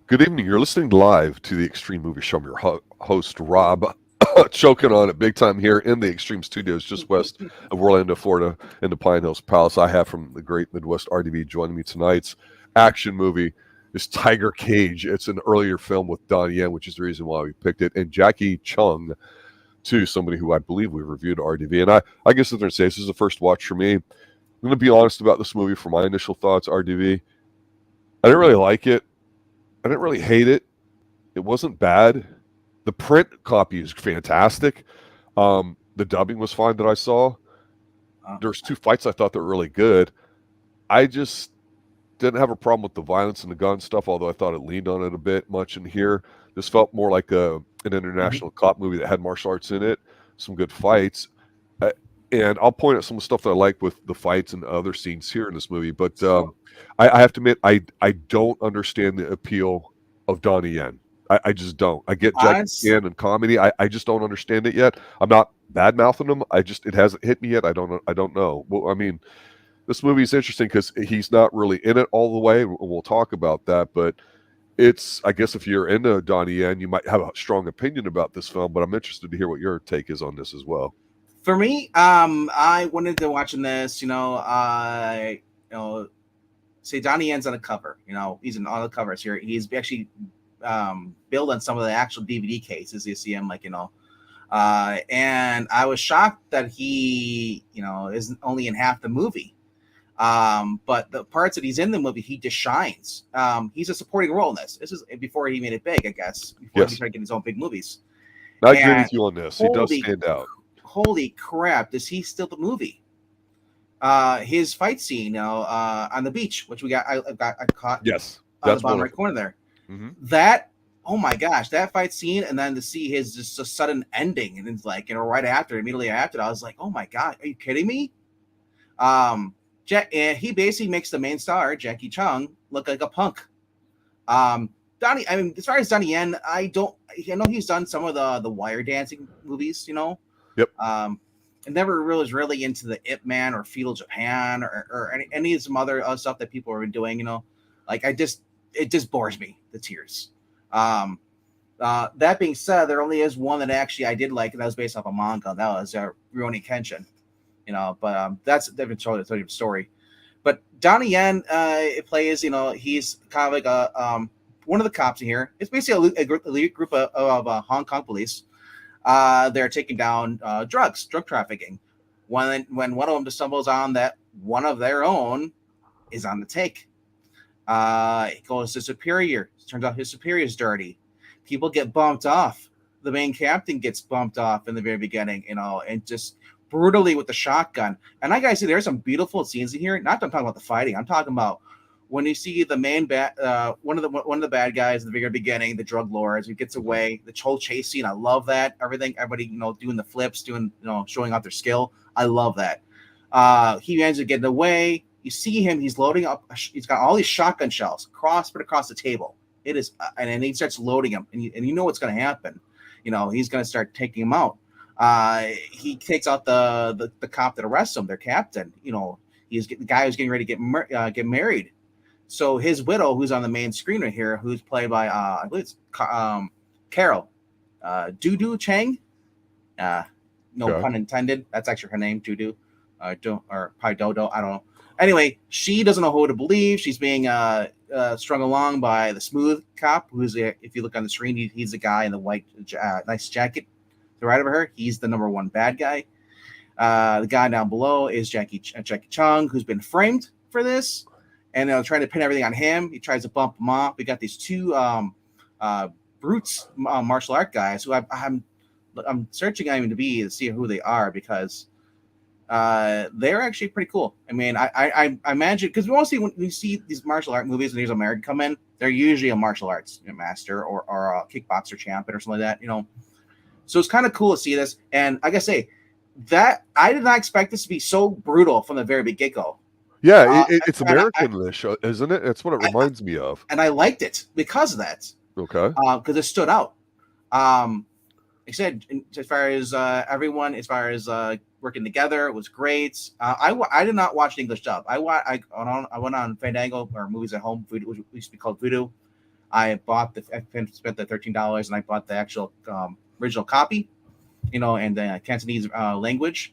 Good evening. You're listening live to the Extreme Movie Show. I'm your host, Rob, choking on it big time here in the Extreme Studios just west of Orlando, Florida, in the Pine Hills Palace. I have from the great Midwest RDV joining me tonight's action movie is Tiger Cage. It's an earlier film with Donnie Yen, which is the reason why we picked it, and Jacky Cheung, too, somebody who I believe we reviewed RDV. And I guess I'm going to say this is the first watch for me. I'm going to be honest about this movie from my initial thoughts, RDV. I didn't really like it. I didn't really hate it. It wasn't bad. The print copy is fantastic. The dubbing was fine that I saw. There's two fights I thought that were really good. I just didn't have a problem with the violence and the gun stuff, although I thought it leaned on it a bit much in here. This felt more like an international cop movie that had martial arts in it, some good fights. And I'll point out some of the stuff that I like with the fights and other scenes here in this movie. But I have to admit, I don't understand the appeal of Donnie Yen. I just don't. I get Jacky Chan and comedy. I just don't understand it yet. I'm not bad mouthing him. It hasn't hit me yet. I don't know. Well, I mean, this movie is interesting because he's not really in it all the way. We'll talk about that, but I guess if you're into Donnie Yen, you might have a strong opinion about this film. But I'm interested to hear what your take is on this as well. For me, I went into watching this. Say Donnie Yen's on the cover. He's in all the covers here. He's actually built on some of the actual DVD cases. You see him, and I was shocked that he, isn't only in half the movie. But the parts that he's in the movie, he just shines. He's a supporting role in this. This is before he made it big, I guess. Before he started getting his own big movies. I agree with you on this. He does stand out. Holy crap! Does he steal the movie? His fight scene, on the beach, which I caught. Yes, on the bottom right corner there. Mm-hmm. That, oh my gosh, that fight scene, and then to see his just a sudden ending, and it's immediately after, I was like, oh my god, are you kidding me? He basically makes the main star, Jacky Cheung, look like a punk. As far as Donnie Yen, I know he's done some of the wire dancing movies, Yep. I never was really into the Itman or Feudal Japan or any of some other stuff that people are doing, it just bores me to tears. That being said, there only is one that actually I did like, and that was based off a manga. That was Rurouni Kenshin. But that's a different story. But Donnie Yen plays, he's kind of like one of the cops in here. It's basically a elite group of Hong Kong police. They're taking down drug trafficking. When one of them just stumbles on that one of their own is on the take. It goes to superior. It turns out his superior is dirty. People get bumped off. The main captain gets bumped off in the very beginning, and just brutally with the shotgun. And I gotta say, there's some beautiful scenes in here. Not that I'm talking about the fighting. I'm talking about when you see the main one of the bad guys in the very beginning, the drug lords, who gets away, the whole chase scene. I love that. Everybody, doing the flips, showing off their skill. I love that. He ends up getting away. You see him. He's loading up. He's got all these shotgun shells spread across the table. It is, and then he starts loading them, and you know what's going to happen. He's going to start taking them out. He takes out the cop that arrests him, their captain. He's the guy who's getting ready to get married. So his widow, who's on the main screen right here, who's played by I believe it's Carol, Dudu Cheng. No pun intended. That's actually her name, Dudu, or probably Dodo. I don't know. Anyway, she doesn't know who to believe. She's being strung along by the smooth cop, who's if you look on the screen, he's the guy in the white nice jacket. To the right of her, he's the number one bad guy. The guy down below is Jacky Cheung, who's been framed for this. And they're trying to pin everything on him. He tries to bump him off. We got these two brutes, martial art guys, who I'm searching on IMDb to see who they are, because they're actually pretty cool. I mean, I imagine, because mostly when you see these martial art movies and there's American come in, they're usually a martial arts master or a kickboxer champion or something like that. So it's kind of cool to see this. And I gotta say that I did not expect this to be so brutal from the very get-go. Yeah, it's American-ish, isn't it? That's what it reminds me of. And I liked it because of that. Okay. Because it stood out. Like I said, as far as everyone, as far as working together, it was great. I did not watch the English dub. I went on Fandango or Movies at Home, which used to be called Voodoo. I spent the $13 and I bought the actual original copy, and the Cantonese language.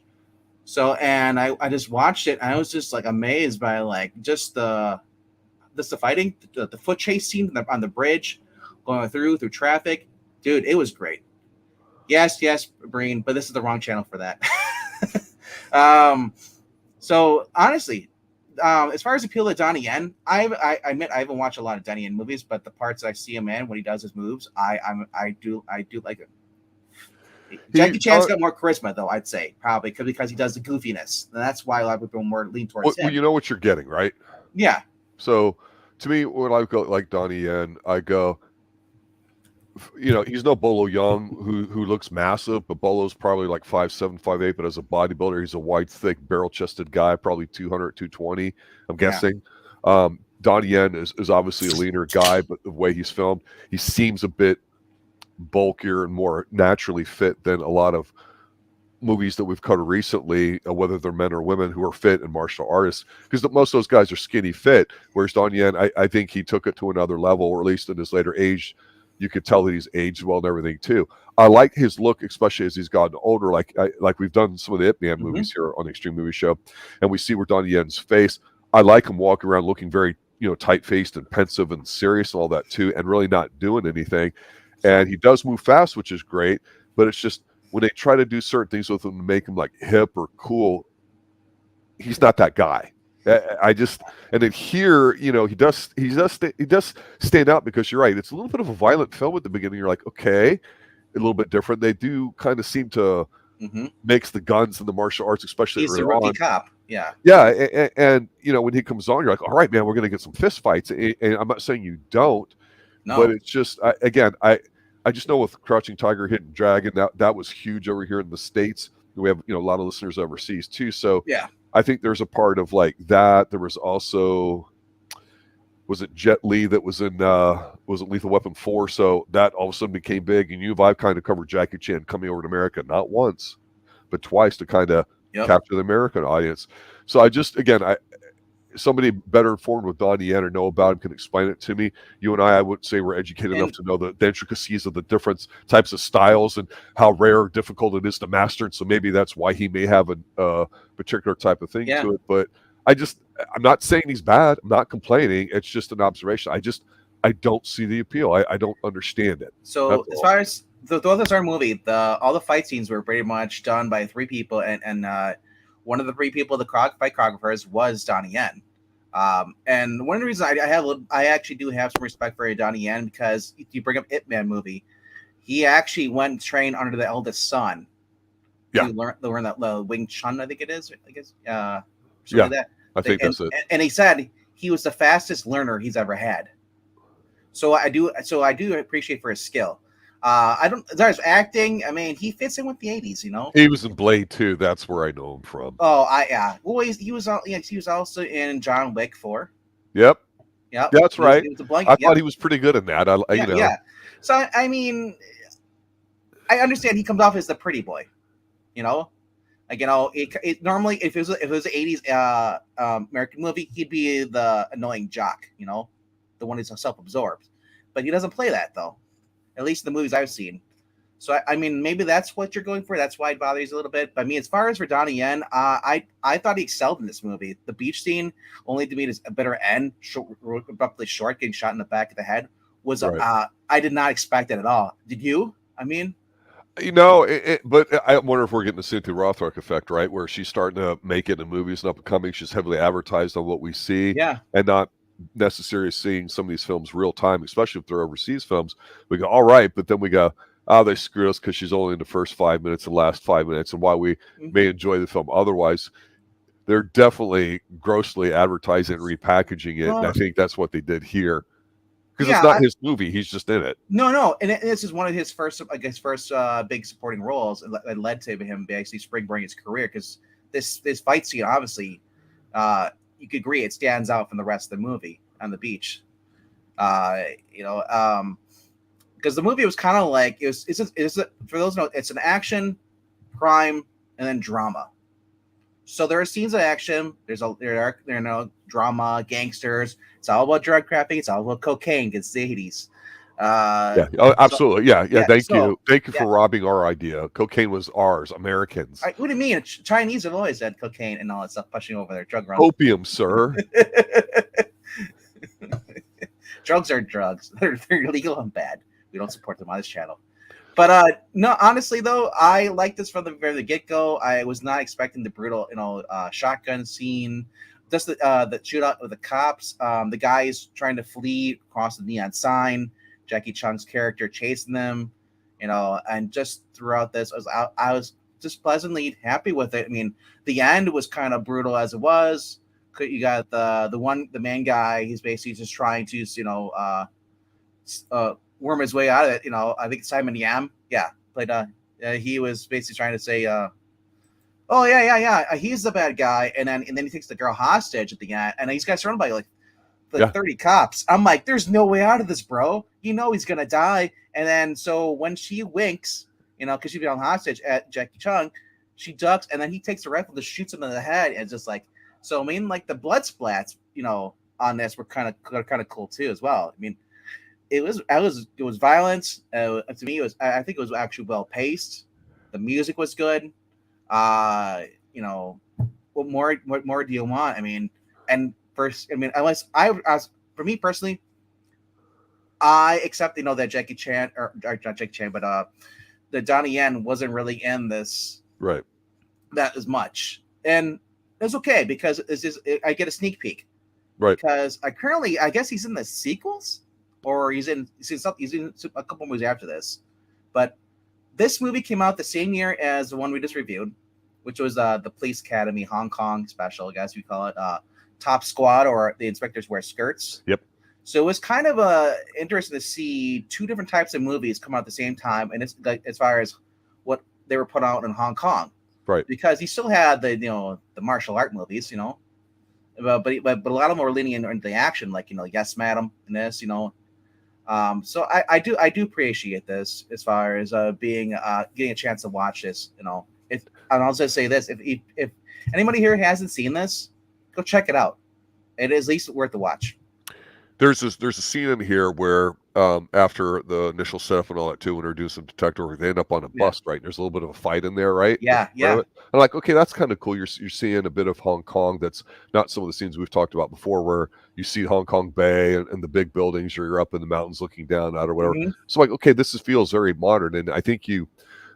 So, and I just watched it. And I was just like amazed by like just the fighting, the foot chase scene on the bridge, going through traffic. Dude, it was great. Yes, Breen, but this is the wrong channel for that. So honestly, as far as appeal to Donnie Yen, I admit I haven't watched a lot of Donnie Yen movies, but the parts I see him in when he does his moves, I do like it. Jackie Chan's got more charisma, though, I'd say, probably because he does the goofiness, and that's why a lot of people more lean towards him. Well, you know what you're getting, right? Yeah. So, to me, when I go like Donnie Yen, I go, he's no Bolo Young who looks massive, but Bolo's probably like 5'7", 5'8", but as a bodybuilder, he's a wide, thick, barrel-chested guy, probably 200, 220, I'm guessing. Donnie Yen is obviously a leaner guy, but the way he's filmed, he seems a bit bulkier and more naturally fit than a lot of movies that we've covered recently, whether they're men or women who are fit and martial artists, because most of those guys are skinny fit, whereas Donnie Yen, I think he took it to another level, or at least in his later age, you could tell that he's aged well and everything too. I like his look, especially as he's gotten older, like we've done some of the Itman movies here on the Extreme Movie Show, and we see where Donnie Yen's face, I like him walking around looking very, tight-faced and pensive and serious and all that too, and really not doing anything. And he does move fast, which is great, but it's just when they try to do certain things with him to make him like hip or cool, he's not that guy. And then here, he does stand out because you're right. It's a little bit of a violent film at the beginning. You're like, okay, a little bit different. They do kind of seem to mix the guns and the martial arts, especially he's the rookie cop. Yeah. And when he comes on, you're like, all right, man, we're gonna get some fist fights. And I'm not saying you don't, but it's just I just know with Crouching Tiger, Hidden Dragon, that was huge over here in the States. We have a lot of listeners overseas too. So yeah, I think there's a part of like that. There was also, was it Jet Li that was in was it Lethal Weapon 4? So that all of a sudden became big. And I've kind of covered Jackie Chan coming over to America not once, but twice to kind of capture the American audience. So I just somebody better informed with Donnie Yen or know about him can explain it to me. You and I wouldn't say we're educated enough to know the intricacies of the different types of styles and how rare or difficult it is to master. And so maybe that's why he may have a particular type of thing to it. But I'm not saying he's bad. I'm not complaining. It's just an observation. I don't see the appeal. I don't understand it. So as far as the Thor movie, all the fight scenes were pretty much done by three people, and one of the three people, the fight choreographers, was Donnie Yen. And one of the reasons I actually do have some respect for Donnie Yen, because if you bring up Itman movie, he actually went and trained under the eldest son. To learn that Wing Chun, I think it is. I guess. Like that. I think that's it. And he said he was the fastest learner he's ever had. So I do appreciate for his skill. As far as acting, I mean, he fits in with the 80s, He was in Blade too. That's where I know him from. Oh, Well, he was also in John Wick 4. Yep. Yep. That's right. He was a blanket. I thought he was pretty good in that. Yeah. So I mean, I understand he comes off as the pretty boy, Like normally if it was an 80s American movie, he'd be the annoying jock, the one who's self-absorbed. But he doesn't play that though. At least in the movies I've seen. So, I mean, maybe that's what you're going for. That's why it bothers you a little bit. But I mean, as far as for Donnie Yen, I thought he excelled in this movie. The beach scene, only to me is a bitter end, abruptly short, getting shot in the back of the head, was right. I did not expect it at all. Did you? I mean... but I wonder if we're getting the Cynthia Rothrock effect, right? Where she's starting to make it in movies and up and coming. She's heavily advertised on what we see. Yeah. And not necessarily seeing some of these films real time, especially if they're overseas films. We go, all right, but then we go, they screw us because she's only in the first 5 minutes, the last 5 minutes, and while we may enjoy the film otherwise, they're definitely grossly advertising and repackaging it. And I think that's what they did here. Because it's not his movie, he's just in it. No, and this is one of his first big supporting roles that led to him basically springboarding his career. Because this fight scene, obviously, you could agree it stands out from the rest of the movie on the beach. Because the movie was kind of like for those who know, it's an action, crime, and then drama. So there are scenes of action. There are no drama, gangsters. It's all about drug trafficking. It's all about cocaine. It's the 80s. Yeah. Oh, So absolutely. Yeah. Yeah. yeah. Thank So you. Thank you yeah. for robbing our idea. Cocaine was ours, Americans. What do you mean? Chinese have always had cocaine and all that stuff pushing over their drug runs. Opium, sir. Drugs are drugs. They're illegal and bad. We don't support them on this channel. But no, honestly though, I liked this from the very get go. I was not expecting the brutal, shotgun scene. Just the shootout with the cops. The guys trying to flee across the neon sign. Jacky Cheung's character chasing them. And just throughout this, I was just pleasantly happy with it. I mean, the end was kind of brutal as it was. You got the main guy. He's basically just trying to worm his way out of it. I think Simon Yam, played. He was basically trying to say, "Oh yeah, he's the bad guy," and then he takes the girl hostage at the end, and he's got surrounded by like 30 cops. I'm like, "There's no way out of this, bro. He's gonna die." And then so when she winks, because she's been on hostage at Jacky Cheung, she ducks, and then he takes the rifle, just shoots him in the head, and it's just like. So I mean, like the blood splats, on this were kind of cool too as well. I mean, it was violence. To me, I think it was actually well paced. The music was good. What more do you want? I mean, unless for me personally, I accept that Jackie Chan or not Jackie Chan, but the Donnie Yen wasn't really in this Right. that as much, and it's okay because I get a sneak peek. Right. Because I guess he's in the sequels, or he's in a couple movies after this. But this movie came out the same year as the one we just reviewed, which was the Police Academy Hong Kong special, I guess we call it, Top Squad, or the inspectors wear skirts. Yep. So it was kind of interesting to see two different types of movies come out at the same time, and it's like as far as what they were put out in Hong Kong. Right. Because he still had the martial art movies, but a lot of them were leaning into the action, like Yes Madam and this, So I do appreciate this as far as being getting a chance to watch this, and I'll just say this: if anybody here hasn't seen this, go check it out. It is at least worth the watch. There's a scene in here where after the initial setup and all that too, when they're doing some detective work, they end up on a bus, right? And there's a little bit of a fight in there, right? Yeah. I'm like, okay, that's kind of cool. You're seeing a bit of Hong Kong. That's not some of the scenes we've talked about before, where you see Hong Kong Bay and the big buildings, or you're up in the mountains looking down out or whatever. Mm-hmm. So I'm like, okay, this feels very modern, and I think you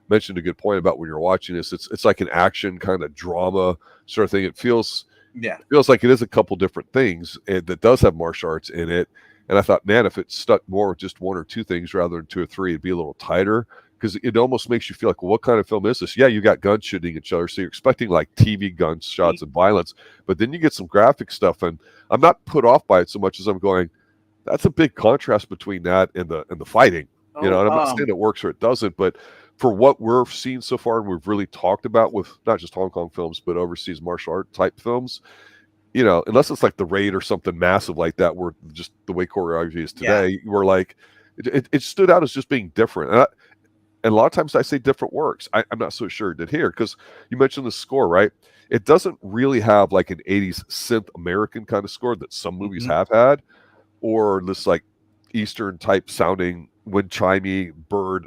mentioned a good point about when you're watching this. It's like an action kind of drama sort of thing. It feels like it is a couple different things that does have martial arts in it. And I thought, man, if it stuck more with just one or two things rather than two or three, it'd be a little tighter, because it almost makes you feel like, well, what kind of film is this? Yeah, you got guns shooting each other, so you're expecting like TV gunshots and violence, but then you get some graphic stuff, and I'm not put off by it so much as I'm going, that's a big contrast between that and the fighting. And I'm not saying it works or it doesn't, but for what we're seeing so far, and we've really talked about with not just Hong Kong films, but overseas martial art type films, unless it's like The Raid or something massive like that, where just the way choreography is today, we're like, it stood out as just being different. And a lot of times I say different works. I'm not so sure it did here, because you mentioned the score, right? It doesn't really have like an 80s synth American kind of score that some movies have had, or this like Eastern type sounding wind chimey bird,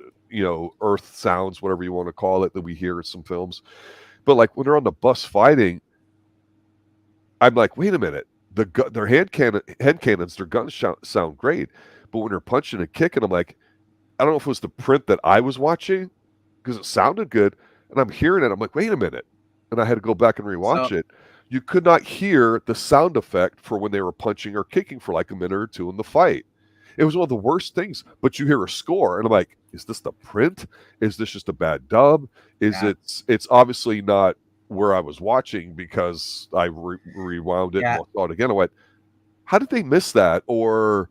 earth sounds, whatever you want to call it, that we hear in some films. But like when they're on the bus fighting, I'm like, wait a minute, their hand cannons, their guns sound great, but when they're punching and kicking, I'm like, I don't know if it was the print that I was watching, because it sounded good, and I'm hearing it, I'm like, wait a minute, and I had to go back and rewatch it. You could not hear the sound effect for when they were punching or kicking for like a minute or two in the fight. It was one of the worst things, but you hear a score, and I'm like, is this the print? Is this just a bad dub? It's obviously not where I was watching, because I rewound it and saw it again. I went, how did they miss that? Or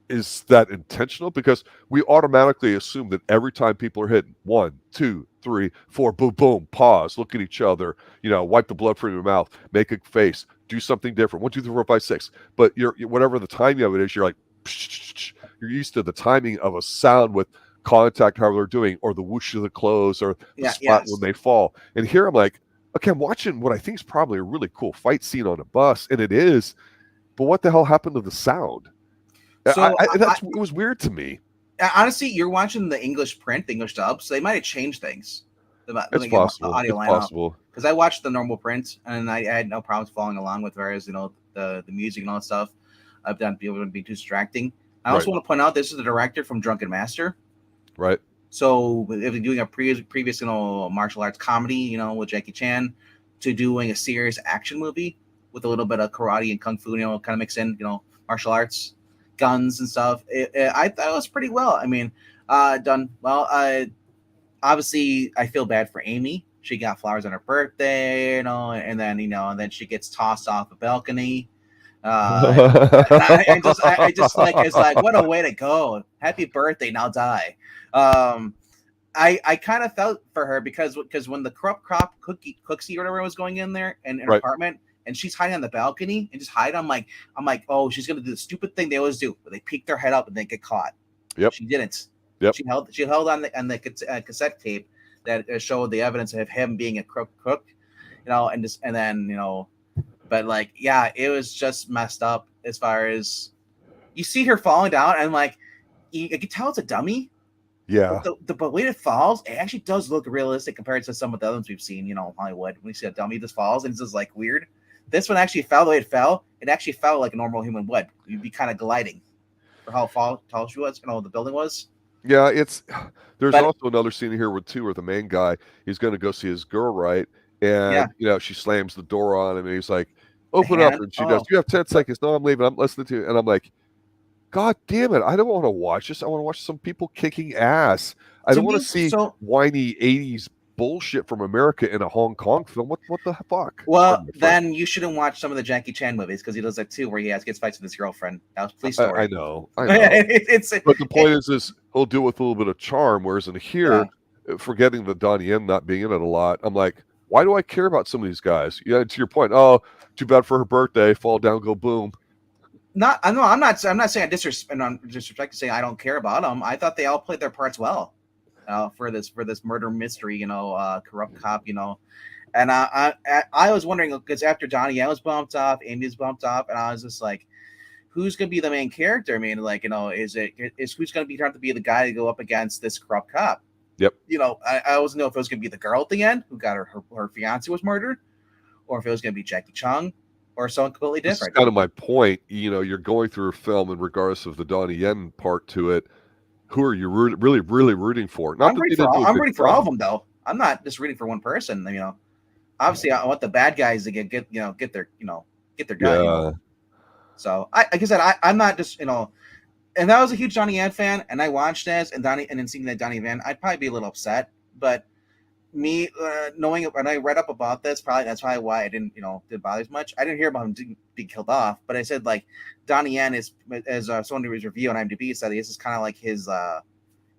is that intentional? Because we automatically assume that every time people are hitting 1, 2, 3, 4, boom, boom, pause, look at each other, wipe the blood from your mouth, make a face, do something different. 1, 2, 3, 4, 5, 6. But you're whatever the timing of it is, you're like, you're used to the timing of a sound with contact, however they're doing, or the whoosh of the clothes, or the spot when they fall. And here I'm like, okay, I'm watching what I think is probably a really cool fight scene on a bus, and it is, but what the hell happened to the sound? So It was weird to me. honestly, you're watching the English print, the English dub, so they might have changed things. It's Get the possible. audio It's line up. possible. Because I watched the normal print and I had no problems following along with various, the music and all that stuff. I've done people wouldn't be too distracting. I also Right. want to point out this is the director from Drunken Master. Right. So if they're doing a previous martial arts comedy, with Jackie Chan, to doing a serious action movie with a little bit of karate and kung fu, kind of mix in, martial arts, guns and stuff. I thought it was pretty well. I mean, done well. Obviously, I feel bad for Amy. She got flowers on her birthday, and then she gets tossed off a balcony. I just like, it's like, what a way to go. Happy birthday, now die. I kind of felt for her because when the corrupt crop cooksy or whatever was going in there in her Right. apartment, and she's hiding on the balcony and just hiding, I'm like, oh, she's gonna do the stupid thing they always do, where they peek their head up and they get caught. Yep. She didn't. Yep. She held on the cassette tape that showed the evidence of him being a crook, and then but like, yeah, it was just messed up as far as you see her falling down, and like you can tell it's a dummy. Yeah. But the way it falls, it actually does look realistic compared to some of the other ones we've seen, in Hollywood. When you see a dummy just falls and it's just like weird. This one actually fell the way it fell. It actually fell like a normal human would. You'd be kind of gliding for how tall she was, the building was. Yeah, there's also another scene here where the main guy, he's going to go see his girl, right? And she slams the door on him, and he's like, "Open up!" And she does. You have 10 seconds. No, I'm leaving. I'm listening to you. And I'm like, God damn it! I don't want to watch this. I want to watch some people kicking ass. I don't want to see whiny '80s bullshit from America in a Hong Kong film. What the fuck? Well, then you shouldn't watch some of the Jackie Chan movies, because he does that too, where he gets fights with his girlfriend. That was Police Story. I know. But the point is he'll do it with a little bit of charm, whereas in here, forgetting the Donnie Yen not being in it a lot, I'm like, why do I care about some of these guys? Yeah, to your point. Oh, too bad for her birthday. Fall down, go boom. I'm not saying I disrespect to say I don't care about them. I thought they all played their parts well. For this murder mystery, corrupt cop, and I was wondering, because after Donnie Yen was bumped off, Amy was bumped off, and I was just like, who's gonna be the main character? I mean, like, is who's gonna have to be the guy to go up against this corrupt cop? Yep. I wasn't know if it was gonna be the girl at the end who got her fiance was murdered, or if it was gonna be Jackie Cheung, or someone completely different. That's kind of my point. You're going through a film, and regardless of the Donnie Yen part to it, who are you really rooting for? I'm rooting for all of them, though. I'm not just rooting for one person. Obviously, I want the bad guys to get their guy. Yeah. So like I said, I'm not just and I was a huge Donnie Yen fan, and I watched this and then seeing that Donnie Yen, I'd probably be a little upset. But me knowing when I read up about this, probably that's probably why I didn't bother as much. I didn't hear about him being killed off, but I said, like, Donnie Yen is, as someone who was review on IMDb said, this is kind of like his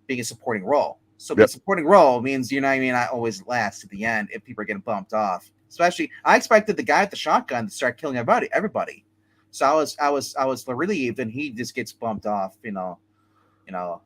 being a supporting role. So being a supporting role means, not always last at the end if people are getting bumped off. Especially, I expected the guy with the shotgun to start killing everybody. So I was relieved, and he just gets bumped off. So, all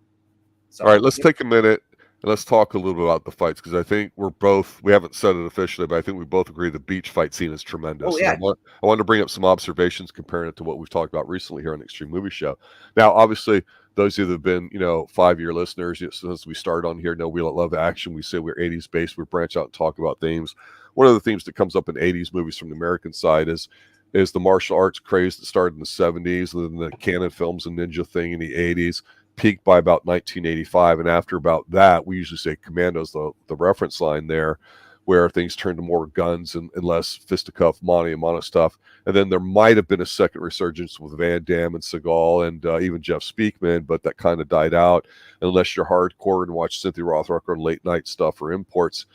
right, let's take a minute. Let's talk a little bit about the fights, because I think we haven't said it officially, but I think we both agree the beach fight scene is tremendous. Oh, yeah. I want to bring up some observations comparing it to what we've talked about recently here on the Extreme Movie Show. Now, obviously, those of you that have been, 5-year listeners, since we started on here, know we love action. We say we're 80s based. We branch out and talk about themes. One of the themes that comes up in 80s movies from the American side is the martial arts craze that started in the 70s, and then the canon films and ninja thing in the 80s. Peaked by about 1985, and after about that, we usually say Commando's the reference line there, where things turned to more guns and less fisticuff, mono stuff. And then there might have been a second resurgence with Van Damme and Seagal and even Jeff Speakman, but that kind of died out. Unless you're hardcore and watch Cynthia Rothrock on late night stuff or imports,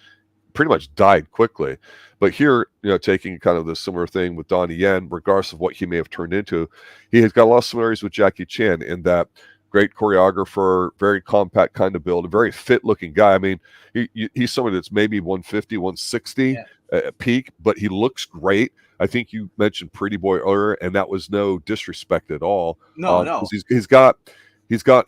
pretty much died quickly. But here, taking kind of the similar thing with Donnie Yen, regardless of what he may have turned into, he has got a lot of similarities with Jackie Chan in that. Great choreographer, very compact kind of build, a very fit looking guy. I mean, he's somebody that's maybe 150, 160 at peak, but he looks great. I think you mentioned Pretty Boy earlier, and that was no disrespect at all. No. He's got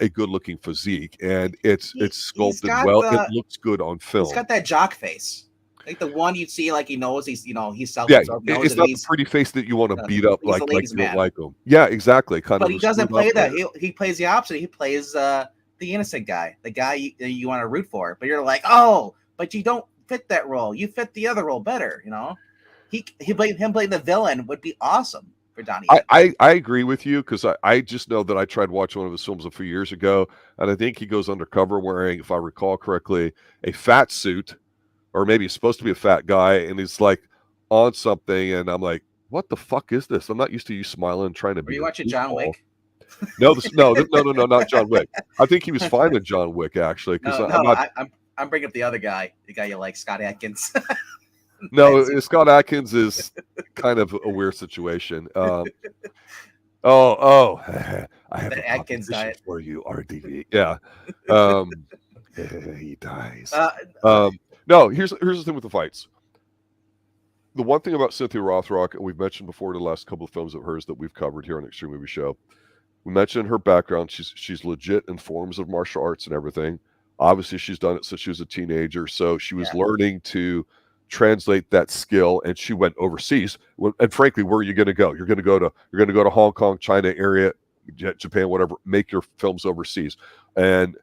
a good looking physique, and it's sculpted well. It looks good on film. He's got that jock face. Like the one you see, like he knows he's he's Yeah, self-absorbed, knows it's that not the pretty face that you want to beat up he's a like ladies' you don't man. like him. Yeah, exactly. Kind But of he a doesn't screwed up play that. man. He plays the opposite. He plays the innocent guy, the guy you want to root for. But you're like, oh, but you don't fit that role. You fit the other role better. Him playing the villain would be awesome for Donnie Yen. I agree with you because I just know that I tried watching one of his films a few years ago, and I think he goes undercover wearing, if I recall correctly, a fat suit, or maybe he's supposed to be a fat guy, and he's like on something, and I'm like, what the fuck is this? I'm not used to you smiling and trying to Were be you a watching John goofball. Wick? No, no, not John Wick. I think he was fine in John Wick actually, because No, I'm no, not. I'm bringing up the other guy, the guy you like, Scott Atkins. No, Scott Atkins is kind of a weird situation. Oh, I have a The Atkins proposition diet. for you, RDV. Yeah. Um, he dies. Uh, No, here's the thing with the fights. The one thing about Cynthia Rothrock, and we've mentioned before in the last couple of films of hers that we've covered here on Extreme Movie Show, we mentioned her background. She's legit in forms of martial arts and everything. Obviously, she's done it since she was a teenager, so she was learning to translate that skill, and she went overseas. And frankly, where are you going to go? You're going to go to Hong Kong, China area, Japan, whatever. Make your films overseas, and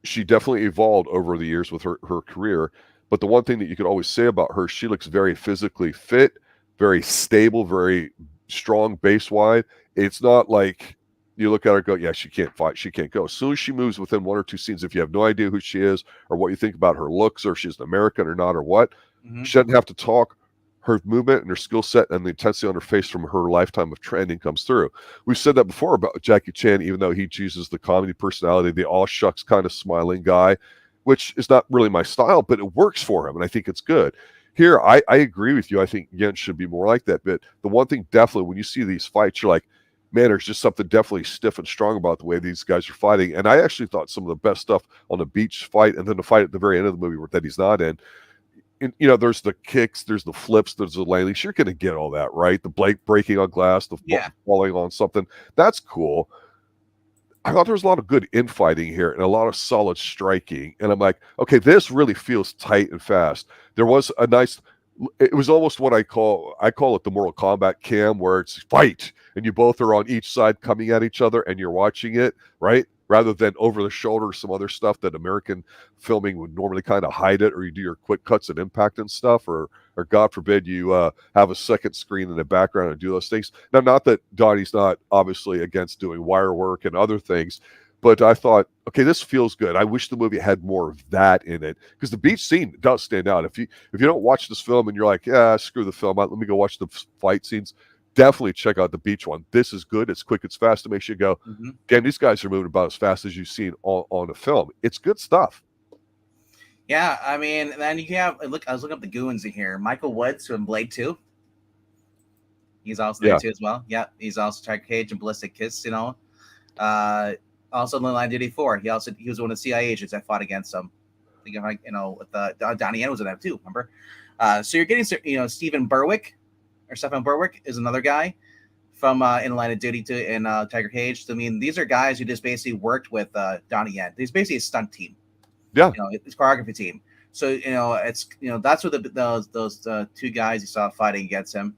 she definitely evolved over the years with her career. But the one thing that you could always say about her, she looks very physically fit, very stable, very strong base wide. It's not like you look at her and go, yeah, she can't fight, she can't go. As soon as she moves within one or two scenes, if you have no idea who she is or what you think about her looks, or if she's an American or not, or what, she doesn't have to talk. Her movement and her skill set and the intensity on her face from her lifetime of training comes through. We've said that before about Jacky Chan, even though he chooses the comedy personality, the all shucks kind of smiling guy, which is not really my style, but it works for him, and I think it's good. Here, I agree with you. I think Yen should be more like that. But the one thing definitely, when you see these fights, you're like, man, there's just something definitely stiff and strong about the way these guys are fighting. And I actually thought some of the best stuff on the beach fight, and then the fight at the very end of the movie that he's not in, there's the kicks, there's the flips, there's the landings. You're going to get all that, right? The Blake breaking on glass, the falling on something. That's cool. I thought there was a lot of good infighting here and a lot of solid striking. And I'm like, okay, this really feels tight and fast. There was a nice, it was almost what I call it the Mortal Kombat cam, where it's fight and you both are on each side coming at each other and you're watching it, right? Rather than over the shoulder, some other stuff that American filming would normally kind of hide it, or you do your quick cuts and impact and stuff, or God forbid you have a second screen in the background and do those things. Now, not that Donnie's not obviously against doing wire work and other things, but I thought, okay, this feels good. I wish the movie had more of that in it, because the beach scene does stand out. If you don't watch this film and you're like, yeah, screw the film, let me go watch the fight scenes, definitely check out the beach one. This is good. It's quick. It's fast. It makes you go, damn, these guys are moving about as fast as you've seen on a film. It's good stuff. Yeah, I mean, then you have I was looking up the goons in here. Michael Woods from Blade 2. He's also there too as well. Yeah, he's also Tiger Cage and Ballistic Kiss. Also in the Line Duty 4. He was one of the CIA agents that fought against him. With Donnie Yen was in that too. Remember? So you're getting Stephen Berwick is another guy from In Line of Duty to in Tiger Cage. So, I mean, these are guys who just basically worked with Donnie Yen. He's basically a stunt team. Yeah, it's choreography team. So it's that's what those two guys you saw fighting against him.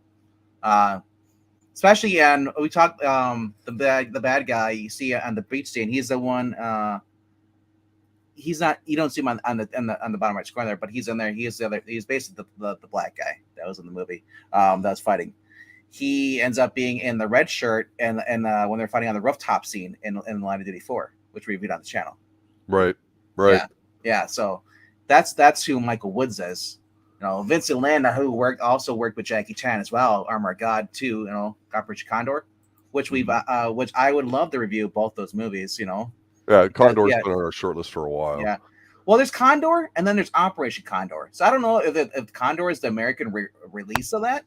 Especially, and we talked the bad guy you see on the beach scene. He's the one. He's not. You don't see him on the bottom right corner there, but he's in there. He is the other. He's basically the black guy that was in the movie. That was fighting. He ends up being in the red shirt and when they're fighting on the rooftop scene in Line of Duty 4, which we reviewed on the channel. Right. Yeah. So that's who Michael Woods is. Vincent Landa, who also worked with Jacky Chan as well, Armor of God 2, Operation Condor, which which I would love to review both those movies. Yeah, Condor's been on our short list for a while. Yeah. Well, there's Condor, and then there's Operation Condor. So I don't know if Condor is the American release of that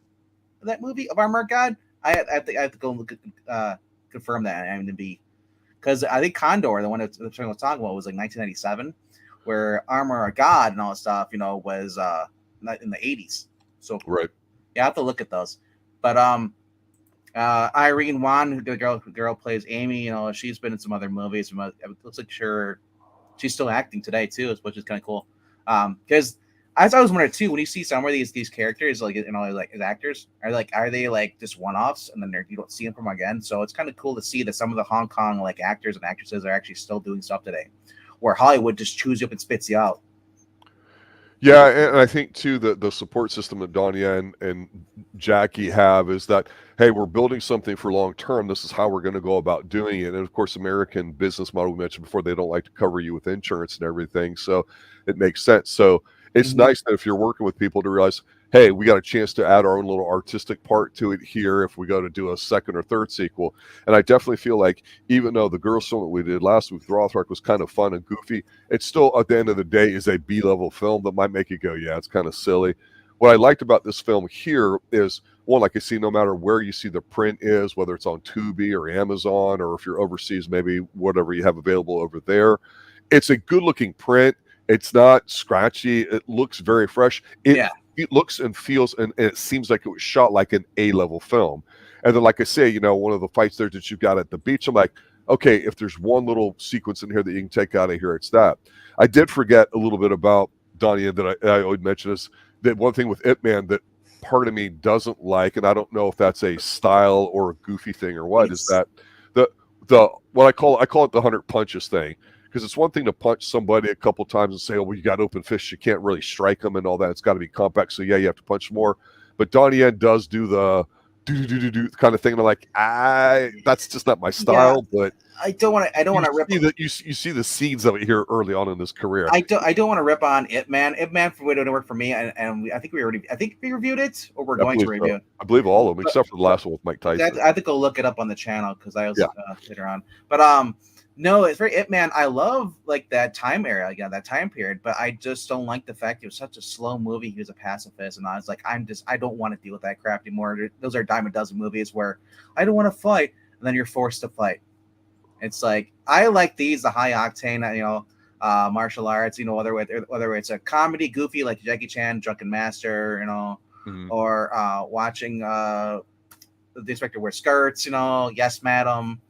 movie of Armor of God. I have to go look confirm that on IMDb, because I think Condor, the one that Cheng was talking about, was like 1997, where Armor of God and all that stuff, was in the 80s. So right. Yeah, I have to look at those. But Irene Wan, the girl plays Amy. She's been in some other movies. It looks like she's still acting today too, which is kind of cool. Because As I was wondering too, when you see some of these characters, like like as actors, are they like just one offs, and then you don't see them from again? So it's kind of cool to see that some of the Hong Kong like actors and actresses are actually still doing stuff today, where Hollywood just chews you up and spits you out. Yeah, and I think too that the support system that Donnie Yen and Jacky have is that, hey, we're building something for long term. This is how we're going to go about doing it. And of course, American business model we mentioned before, they don't like to cover you with insurance and everything, so it makes sense. So it's nice that if you're working with people to realize, hey, we got a chance to add our own little artistic part to it here if we go to do a second or third sequel. And I definitely feel like even though the girls film that we did last week with Rothrock was kind of fun and goofy, it's still at the end of the day is a B-level film that might make you go, yeah, it's kind of silly. What I liked about this film here is, one, like I see, no matter where you see the print is, whether it's on Tubi or Amazon, or if you're overseas, maybe whatever you have available over there, it's a good looking print. It's not scratchy. It looks very fresh. It looks and feels, and it seems like it was shot like an A-level film. And then, like I say, one of the fights there that you've got at the beach, I'm like, okay, if there's one little sequence in here that you can take out of here, it's that. I did forget a little bit about Donnie that I always mention is that one thing with Itman that part of me doesn't like, and I don't know if that's a style or a goofy thing or what, is that the what I call it the 100 punches thing. Because it's one thing to punch somebody a couple times and say, oh, well, you got open fists, you can't really strike them and all that. It's got to be compact. So, yeah, you have to punch more. But Donnie Yen does do the do kind of thing. And I'm like, that's just not my style. Yeah, but I don't want to rip. You see the seeds of it here early on in this career. I don't want to rip on Itman. Itman for it didn't work for me, and I think we reviewed it, or we're going to review it. I believe all of them, except for the last one with Mike Tyson. I think I'll look it up on the channel because I also later on. But no, it's very Itman. I love like that time era, that time period, but I just don't like the fact it was such a slow movie. He was a pacifist, and I was like, I don't want to deal with that crap anymore. Those are dime a dozen movies where I don't want to fight, and then you're forced to fight. It's like I like the high octane, martial arts, whether it's a comedy, goofy like Jackie Chan, Drunken Master, or watching the Inspector Wear Skirts, Yes Madam.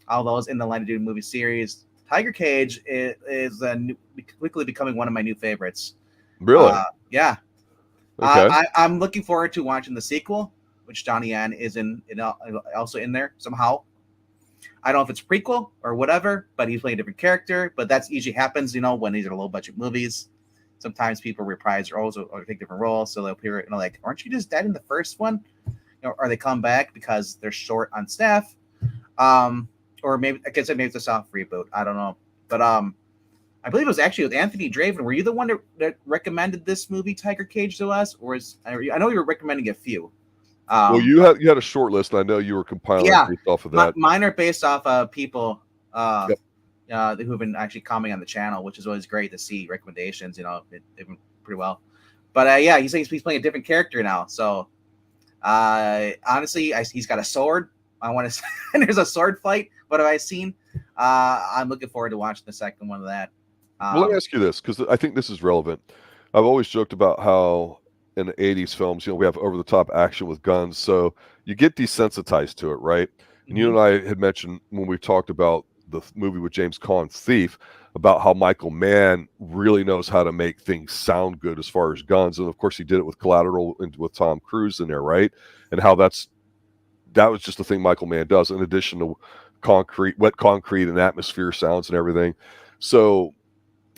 All those in the Line of Duty movie series. Tiger Cage is quickly becoming one of my new favorites. Really? Yeah. Okay. I'm looking forward to watching the sequel, which Donnie Yen is also in there somehow. I don't know if it's prequel or whatever, but he's playing a different character. But that's usually happens, when these are low budget movies. Sometimes people reprise roles or take different roles, so they'll appear, like, aren't you just dead in the first one? Or they come back because they're short on staff. Or maybe, like I said, maybe it's a soft reboot. I don't know. But I believe it was actually with Anthony Draven. Were you the one that recommended this movie, Tiger Cage, to us? Or I know you were recommending a few. Well, you had a short list, and I know you were compiling based off of that. Mine are based off of people who have been actually commenting on the channel, which is always great to see recommendations. They've been pretty well. But he's playing a different character now. So honestly, he's got a sword. I want to. And there's a sword fight. What have I seen? I'm looking forward to watching the second one of that. Well, let me ask you this, because I think this is relevant. I've always joked about how in the 80s films, we have over-the-top action with guns, so you get desensitized to it, right? And you and I had mentioned when we talked about the movie with James Caan, Thief, about how Michael Mann really knows how to make things sound good as far as guns. And, of course, he did it with Collateral and with Tom Cruise in there, right? And how that was just the thing Michael Mann does, in addition to wet concrete and atmosphere sounds and everything. So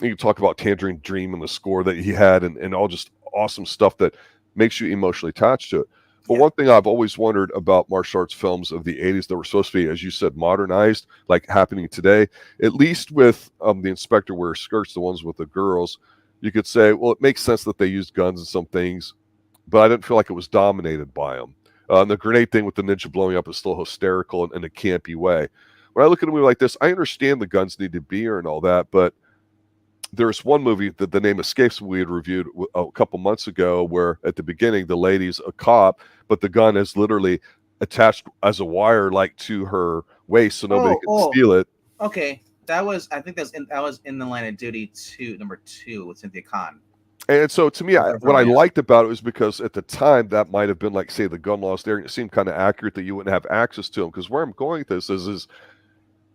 you can talk about Tangerine Dream and the score that he had and all just awesome stuff that makes you emotionally attached to it. But one thing I've always wondered about martial arts films of the 80s that were supposed to be, as you said, modernized, like happening today, at least with the Inspector Wear Skirts, the ones with the girls, you could say, well, it makes sense that they used guns in some things, but I didn't feel like it was dominated by them. The grenade thing with the ninja blowing up is still hysterical in a campy way. When I look at a movie like this, I understand the guns need to be here and all that, but there's one movie that the name escapes we had reviewed a couple months ago where at the beginning the lady's a cop, but the gun is literally attached as a wire like to her waist so nobody can steal it. Okay. I think that was in the Line of Duty number 2 with Cynthia Khan. And so to me, what I liked about it was because at the time that might have been like, say, the gun laws there, and it seemed kind of accurate that you wouldn't have access to them. Because where I'm going with this is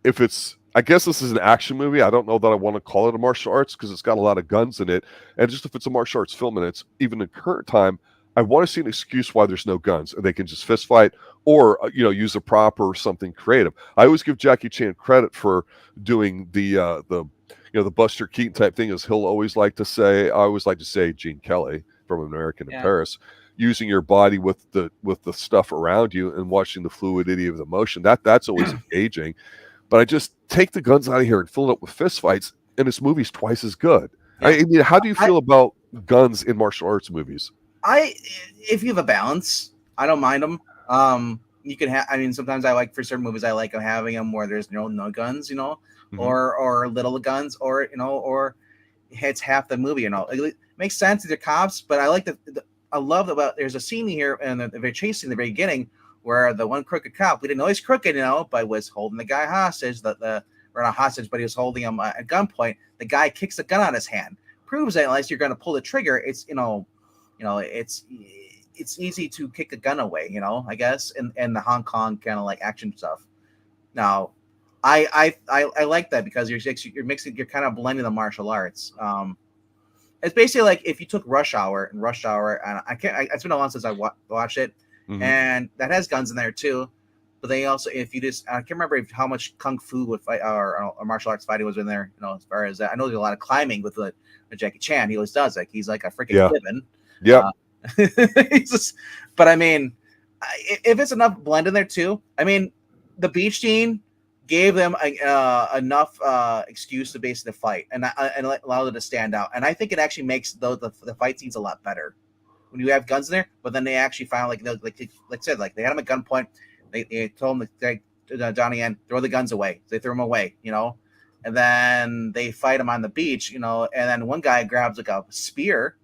if it's I guess this is an action movie. I don't know that I want to call it a martial arts because it's got a lot of guns in it. And just if it's a martial arts film and it's even in current time, I want to see an excuse why there's no guns and they can just fist fight or use a prop or something creative. I always give Jackie Chan credit for doing the Buster Keaton type thing, as he'll always like to say. I always like to say Gene Kelly from American in Yeah. Paris, using your body with the stuff around you and watching the fluidity of the motion. That's always engaging. But I just take the guns out of here and fill it up with fist fights, and this movie's twice as good. Yeah. I mean, how do you feel about guns in martial arts movies? If you have a balance, I don't mind them. You can have. I mean, sometimes I like, for certain movies, I like having them where there's no guns, Mm-hmm. or little guns, or it's half the movie. It makes sense to the cops, but I like I love about there's a scene here and they're chasing the very beginning where the one crooked cop, we didn't know he's crooked, but was holding the guy hostage. Or not hostage, but he was holding him at gunpoint. The guy kicks the gun out of his hand, proves that unless you're going to pull the trigger, it's it's easy to kick a gun away, I guess, in the Hong Kong kind of like action stuff. Now, I like that because you're kind of blending the martial arts. It's basically like if you took Rush Hour, and it's been a long since I watched it, Mm-hmm. and that has guns in there too. But they also, if you just, I can't remember how much kung fu would fight or martial arts fighting was in there. As far as that, I know there's a lot of climbing with Jackie Chan. He always does, like he's like a freaking Cliven. Yeah. But I mean, if it's enough blend in there too, I mean, the beach scene gave them enough excuse to basically fight and allow them to stand out. And I think it actually makes the fight scenes a lot better when you have guns in there. But then they actually found like I said, like they had them at gunpoint. They told him Donnie Yen, throw the guns away. They threw them away, and then they fight him on the beach, and then one guy grabs like a spear,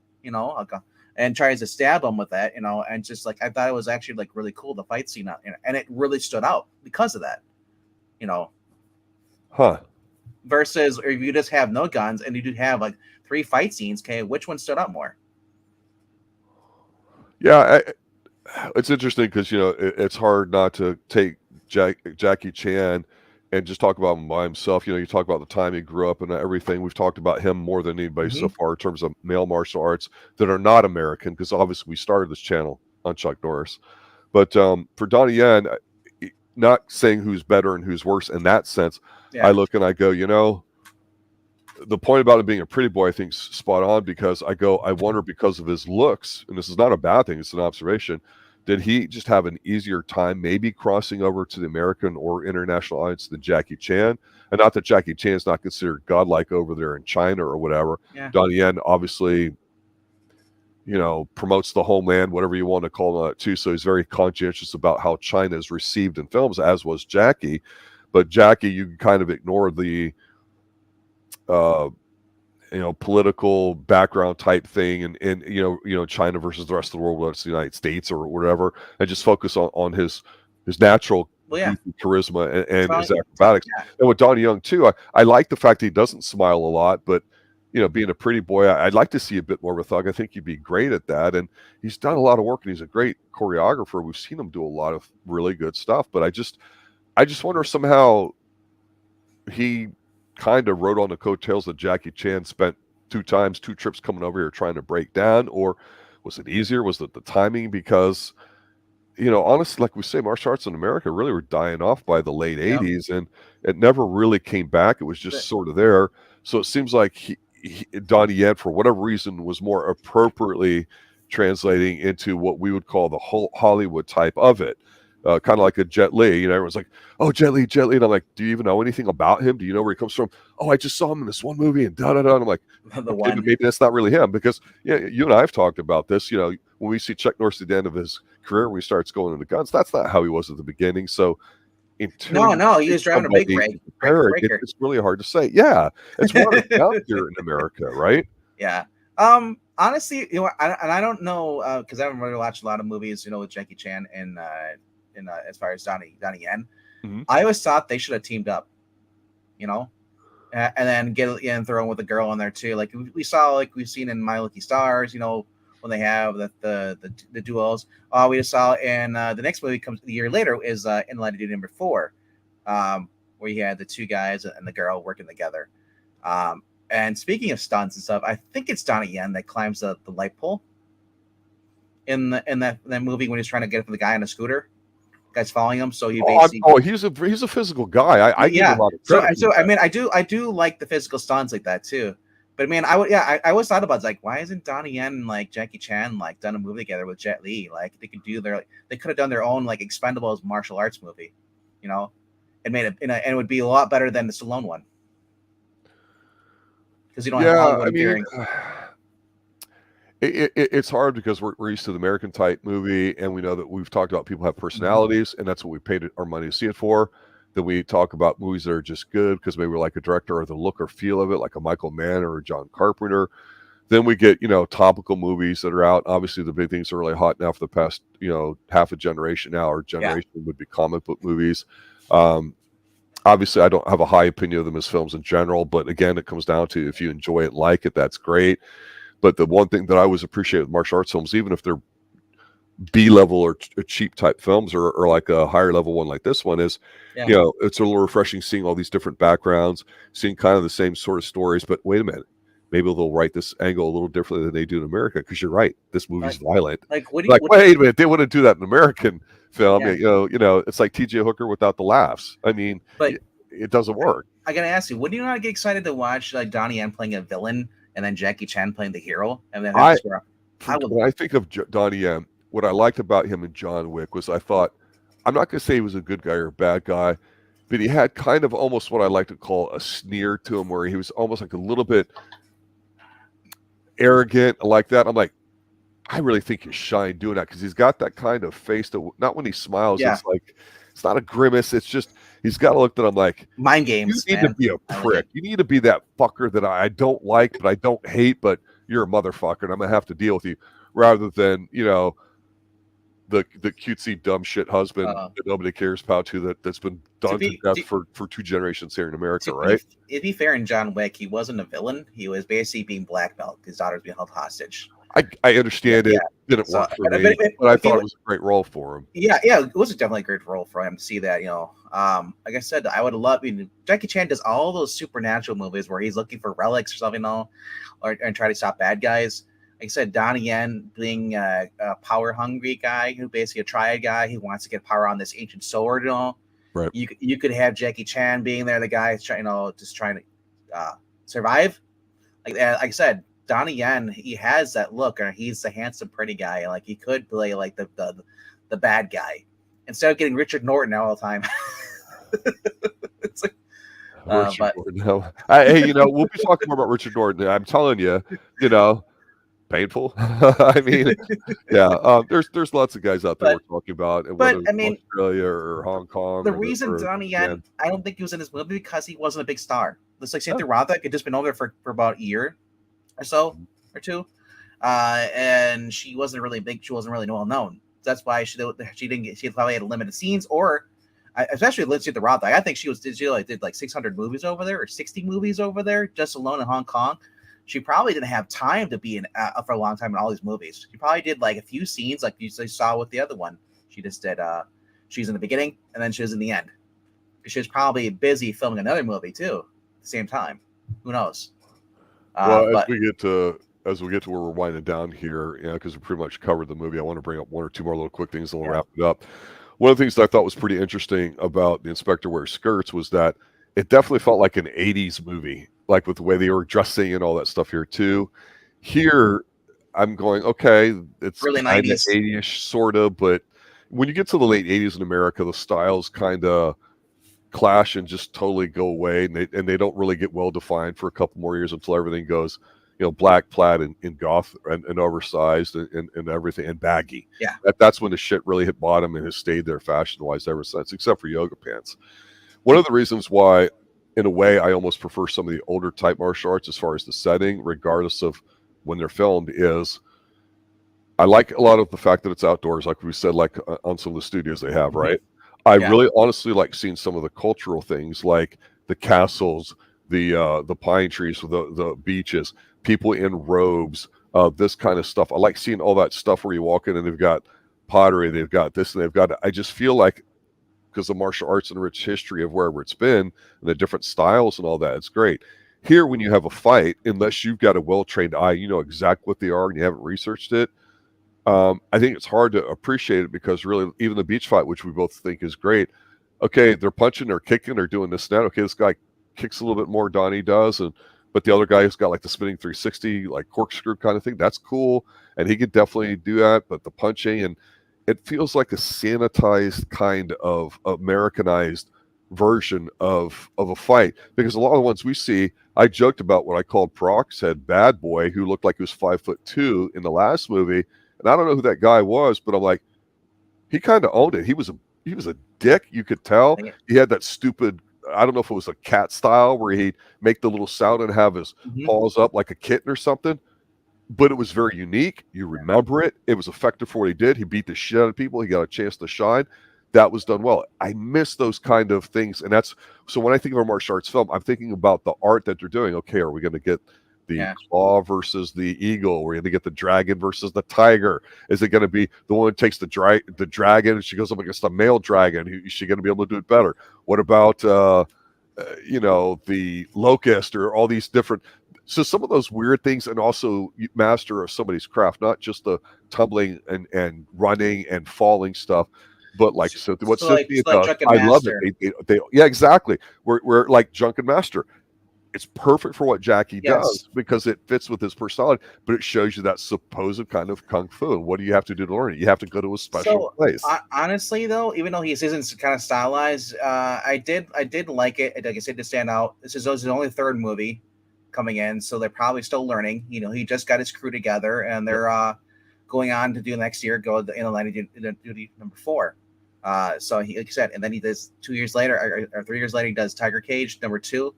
and tries to stab him with that, and just like I thought it was actually like really cool, the fight scene, and it really stood out because of that, Huh. Versus if you just have no guns and you do have like 3 fight scenes, okay, which one stood out more? Yeah, it's interesting because it's hard not to take Jackie Chan and just talk about him by himself. You talk about the time he grew up and everything. We've talked about him more than anybody so far in terms of male martial arts that are not American, because obviously we started this channel on Chuck Norris. But for Donnie Yen, not saying who's better and who's worse in that sense, I look and I go, the point about him being a pretty boy, I think, is spot on, because I wonder, because of his looks, and this is not a bad thing, it's an observation, did he just have an easier time maybe crossing over to the American or international audience than Jackie Chan? And not that Jackie Chan is not considered godlike over there in China or whatever. Yeah. Donnie Yen obviously, promotes the homeland, whatever you want to call it, too. So he's very conscientious about how China is received in films, as was Jackie. But Jackie, you can kind of ignore the political background type thing and China versus the rest of the world, whether it's the United States or whatever, and just focus on his natural charisma and his acrobatics. And with Donnie Yen too, I like the fact that he doesn't smile a lot, but being a pretty boy, I'd like to see a bit more of a thug. I think he'd be great at that, and he's done a lot of work, and he's a great choreographer. We've seen him do a lot of really good stuff, but I just wonder if somehow he kind of rode on the coattails that Jackie Chan spent 2 trips coming over here trying to break down. Or was it easier? Was it the timing? Because honestly, like we say, martial arts in America really were dying off by the late 80s, and it never really came back. It was just sort of there. So it seems like Donnie Yen, for whatever reason, was more appropriately translating into what we would call the whole Hollywood type of it. Kind of like a Jet Li, everyone's like, "Oh, Jet Li," and I'm like, "Do you even know anything about him? Do you know where he comes from?" "Oh, I just saw him in this one movie," and da da da. And I'm like, okay, but maybe that's not really him, because you and I have talked about this. When we see Chuck Norris at the end of his career, when he starts going into guns, that's not how he was at the beginning. So, no, he was driving a big rig. It's really hard to say. Yeah, it's watered down here in America, right? Yeah. Honestly, I don't know, because I haven't really watched a lot of movies, with Jackie Chan and as far as Donnie Yen. Mm-hmm. I always thought they should have teamed up, and then get in thrown with a girl in there too. Like we saw, like we've seen in My Lucky Stars, when they have the duels. We just saw in the next movie comes the year later is In Line of Duty number 4. where you had the two guys and the girl working together. And speaking of stunts and stuff, I think it's Donnie Yen that climbs the light pole in that movie when he's trying to get the guy on a scooter. Guy's following him, so he basically. He's a physical guy. I give him a lot of credit. So I mean, I do like the physical stunts like that too. But I mean, I always thought about like, why isn't Donnie Yen and like Jackie Chan like done a movie together with Jet Li? Like they could have done their own like Expendables martial arts movie, and made it and it would be a lot better than the Stallone one. Because you don't have Hollywood appearing. It's hard because we're used to the American type movie, and we know that we've talked about people have personalities, and that's what we paid our money to see it for. Then we talk about movies that are just good because maybe we like a director or the look or feel of it, like a Michael Mann or a John Carpenter. Then we get topical movies that are out. Obviously, the big things are really hot now for the past half a generation now, or generation would be comic book movies. Obviously, I don't have a high opinion of them as films in general, but again, it comes down to if you enjoy it, like it, that's great. But the one thing that I always appreciate with martial arts films, even if they're B-level or cheap type films or like a higher level one like this one is, it's a little refreshing seeing all these different backgrounds, seeing kind of the same sort of stories. But wait a minute, maybe they'll write this angle a little differently than they do in America, because you're right, this movie's violent. Wait a minute, they wouldn't do that in American film. It's like T.J. Hooker without the laughs. I mean, but it doesn't work. I gotta ask you, would you not get excited to watch like Donnie Yen playing a villain and then Jackie Chan playing the hero? And then when I think of Donnie Yen, what I liked about him in John Wick was I thought, I'm not going to say he was a good guy or a bad guy, but he had kind of almost what I like to call a sneer to him, where he was almost like a little bit arrogant like that. I'm like, I really think you shine doing that, because he's got that kind of face that, not when he smiles, it's like, it's not a grimace. It's just, he's got a look that I'm like, mind games. You need to be a prick. You need to be that fucker that I don't like, but I don't hate, but you're a motherfucker, and I'm going to have to deal with you, rather than, the cutesy dumb shit husband that nobody cares about that's been done to death for 2 generations here in America, right? To be fair, in John Wick, he wasn't a villain. He was basically being blackmailed. His daughter's being held hostage. I understand it didn't work for me, but I thought it was a great role for him. Yeah, it was definitely a great role for him to see that. Like I said, I would love. Jackie Chan does all those supernatural movies where he's looking for relics or something, and try to stop bad guys. Like I said, Donnie Yen being a power-hungry guy, who basically a triad guy who wants to get power on this ancient sword. Right. You could have Jackie Chan being there, the guy trying to survive. Like I said, Donnie Yen, he has that look, or he's the handsome, pretty guy. Like he could play like the bad guy instead of getting Richard Norton all the time. It's like, Norton. Hey, we'll be talking more about Richard Norton. I'm telling you, painful. I mean, there's lots of guys out there we're talking about, whether it's Australia or Hong Kong. The reason Donnie Yen, I don't think he was in this movie because he wasn't a big star. Let's like Cynthia Rothrock had just been over there for about a year or so or two, and she wasn't really big. She wasn't really well known. That's why she didn't get. She probably had limited scenes, or especially Cynthia Rothrock. I think she did like 600 movies over there or 60 movies over there just alone in Hong Kong. She probably didn't have time to be in for a long time in all these movies. She probably did like a few scenes, like you saw with the other one. She just did. She's in the beginning, and then she was in the end. She was probably busy filming another movie too at the same time. Who knows? As we get to where we're winding down here, because we pretty much covered the movie, I want to bring up one or two more little quick things, and we'll wrap it up. One of the things that I thought was pretty interesting about The Inspector Wears Skirts was that it definitely felt like an 80s movie, like with the way they were dressing and all that stuff here too. Here, I'm going, okay, it's really 90s, 80ish sort of, but when you get to the late 80s in America, the styles kind of clash and just totally go away, and they don't really get well defined for a couple more years until everything goes, black plaid and goth and oversized and everything and baggy. Yeah, that's when the shit really hit bottom and has stayed there fashion wise ever since, except for yoga pants. One of the reasons why, in a way, I almost prefer some of the older type martial arts as far as the setting, regardless of when they're filmed, is I like a lot of the fact that it's outdoors, like we said, like on some of the studios they have, right? I really honestly like seeing some of the cultural things, like the castles, the pine trees, the beaches, people in robes, this kind of stuff. I like seeing all that stuff where you walk in and they've got pottery, they've got this, and they've got. I just feel like because the martial arts and rich history of wherever it's been and the different styles and all that. It's great. Here, when you have a fight, unless you've got a well-trained eye, you know exactly what they are and you haven't researched it. I think it's hard to appreciate it because really, even the beach fight, which we both think is great, okay, they're punching or kicking or doing this and that. Okay, this guy kicks a little bit more, Donnie does, but the other guy has got like the spinning 360, like corkscrew kind of thing. That's cool, and he could definitely do that. But the punching, and it feels like a sanitized kind of Americanized version of a fight, because a lot of the ones we see, I joked about what I called Peroxhead Bad Boy, who looked like he was 5'2" in the last movie, and I don't know who that guy was, but I'm like, he kind of owned it. He was a dick. You could tell he had that stupid. I don't know if it was a cat style where he'd make the little sound and have his paws up like a kitten or something. But it was very unique. You remember it. It was effective for what he did. He beat the shit out of people. He got a chance to shine. That was done well. I miss those kind of things. And that's so when I think of a martial arts film, I'm thinking about the art that they're doing. Okay, are we going to get the claw versus the eagle? We're going to get the dragon versus the tiger. Is it going to be the one who takes the dragon and she goes up against a male dragon? Is she going to be able to do it better? What about the locust or all these different? So some of those weird things, and also master of somebody's craft, not just the tumbling and running and falling stuff, but like what Cynthia does. I love it. They yeah, exactly. We're like Drunken Master. It's perfect for what Jacky does because it fits with his personality, but it shows you that supposed kind of kung fu. And what do you have to do to learn it? You have to go to a special place. Honestly, though, even though he isn't kind of stylized, I did like it. Like I said, to stand out. This is his only third movie coming in, so they're probably still learning. You know, he just got his crew together, and they're going on to do next year, go in the line of duty number 4. So he, like I said, and then he does 2 years later or 3 years later, he does Tiger Cage number 2.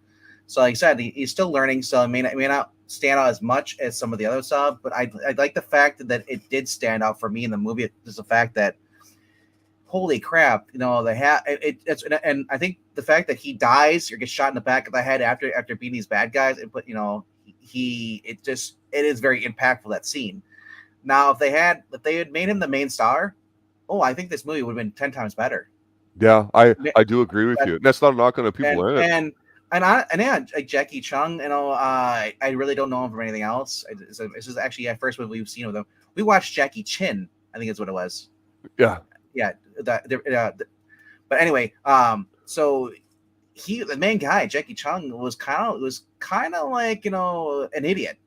So like I said, he's still learning, so it may not stand out as much as some of the other stuff, but I like the fact that it did stand out for me in the movie. Is the fact that, holy crap, you know, it's and I think the fact that he dies or gets shot in the back of the head after beating these bad guys, and put, you know, it is very impactful, that scene. Now, if they had made him the main star, I think this movie would have been 10 times better. Yeah, I do agree with you. That's not a knock on the people in it. Like Jacky Cheung, you know, I really don't know him from anything else. This is actually the first movie we've seen with him. We watched Jackie Chin, I think is what it was. Yeah. But anyway, so the main guy, Jacky Cheung, was kind of like, you know, an idiot.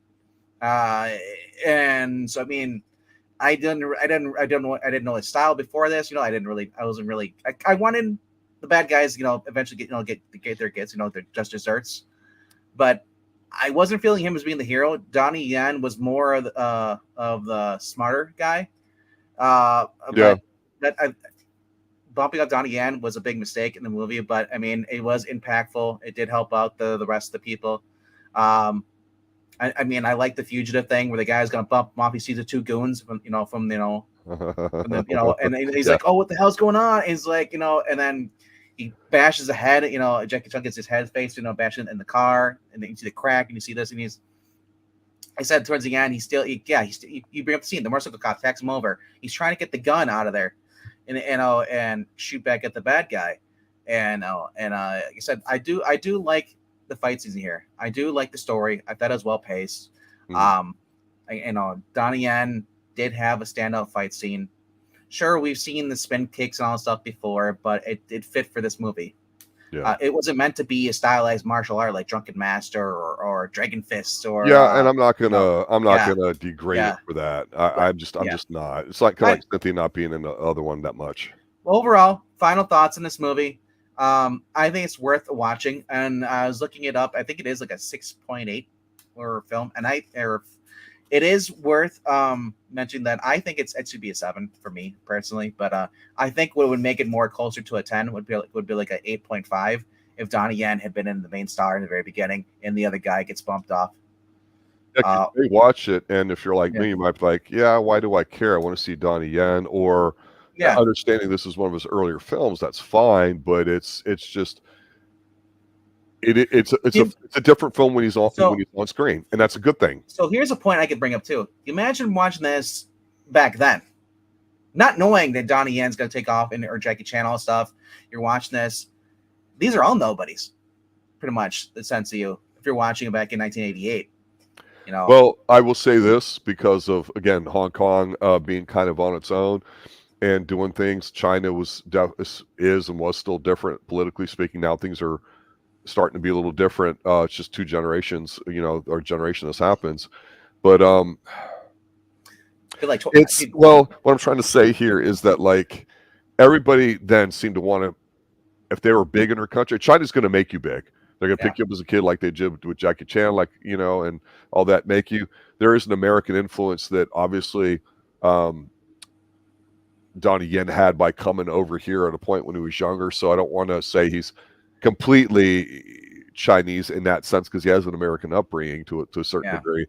And so I mean, I didn't know his style before this. You know, I wanted the bad guys, you know, eventually get their gets, you know, they're just desserts. But I wasn't feeling him as being the hero. Donnie Yen was more of the smarter guy. But bumping up Donnie Yen was a big mistake in the movie. But I mean, it was impactful. It did help out the rest of the people. I mean, I like the fugitive thing where the guy's gonna bump him off. He sees the 2 goons from and he's like, "Oh, what the hell's going on?" And he's like, you know, and then he bashes the head. You know, Jacky Cheung gets his head faced, you know, bashing in the car, and then you see the crack, and you see this, and I said towards the end, you bring up the scene. The motorcycle cop attacks him over. He's trying to get the gun out of there, and shoot back at the bad guy. And like I said, I do like the fight scenes here. I do like the story. I thought it was well paced. Donnie Yen did have a standout fight scene. Sure, we've seen the spin kicks and all that stuff before, but it fit for this movie. Yeah. It wasn't meant to be a stylized martial art like Drunken Master or Dragon Fist or and I'm not gonna degrade it for that. I'm just not. It's like kind of like Cynthia not being in the other one that much. Overall, final thoughts on this movie. I think it's worth watching, and I was looking it up. I think it is like a 6.8 or film, and it is worth mentioning that I think it should be a 7 for me personally, but I think what would make it more closer to a 10 would be like a 8.5 if Donnie Yen had been in the main star in the very beginning and the other guy gets bumped off. You watch it, and if you're like me, you might be like, "Yeah, why do I care? I want to see Donnie Yen." Or understanding this is one of his earlier films, that's fine, but it's just. It's a different film when he's on screen, and that's a good thing. So here's a point I could bring up too. Imagine watching this back then. not knowing that Donnie Yen's going to take off or Jackie Chan, all stuff. You're watching this. These are all nobodies, pretty much, the sense of you, if you're watching it back in 1988. You know, Well, I will say this because of, again, Hong Kong being kind of on its own and doing things. China is and was still different politically speaking. Now things are starting to be a little different. It's just two generations, or generation this happens. But I feel like what I'm trying to say here is that like everybody then seemed to want to, if they were big in their country, China's going to make you big. They're going to pick you up as a kid like they did with Jackie Chan, like, and all that make you. There is an American influence that obviously Donnie Yen had by coming over here at a point when he was younger. So I don't want to say he's completely Chinese in that sense because he has an American upbringing to a certain degree.